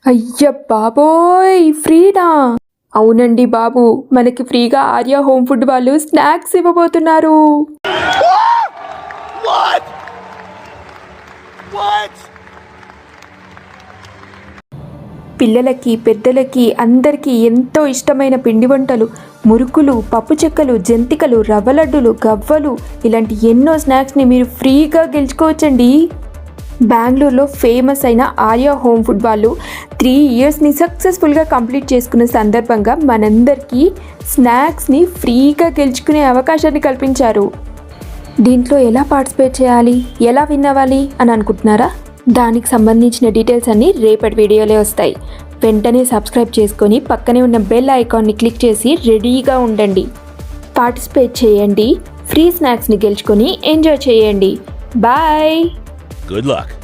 అయ్య బాబోయ్, ఫ్రీనా? అవునండి బాబు, మనకి ఫ్రీగా ఆర్య హోమ్ ఫుడ్ వాళ్ళు స్నాక్స్ ఇవ్వబోతున్నారు. పిల్లలకి పెద్దలకి అందరికీ ఎంతో ఇష్టమైన పిండి వంటలు, మురుకులు, పప్పు చెక్కలు, జంతికలు, రవ్వ లడ్డులు, గవ్వలు ఇలాంటి ఎన్నో స్నాక్స్ని మీరు ఫ్రీగా గెలుచుకోవచ్చండి. బెంగళూరులో ఫేమస్ అయిన ఆర్య హోమ్ ఫుడ్ వాళ్ళు 3 ఇయర్స్ని సక్సెస్ఫుల్గా కంప్లీట్ చేసుకున్న సందర్భంగా మనందరికీ స్నాక్స్ని ఫ్రీగా గెలుచుకునే అవకాశాన్ని కల్పించారు. దీంట్లో ఎలా పార్టిసిపేట్ చేయాలి, ఎలా విన్ అవ్వాలి అని అనుకుంటున్నారా? దానికి సంబంధించిన డీటెయిల్స్ అన్నీ రేపటి వీడియోలో వస్తాయి. వెంటనే సబ్స్క్రైబ్ చేసుకొని పక్కనే ఉన్న బెల్ ఐకాన్ని క్లిక్ చేసి రెడీగా ఉండండి. పార్టిసిపేట్ చేయండి, ఫ్రీ స్నాక్స్ని గెలుచుకొని ఎంజాయ్ చేయండి. బాయ్. Good luck.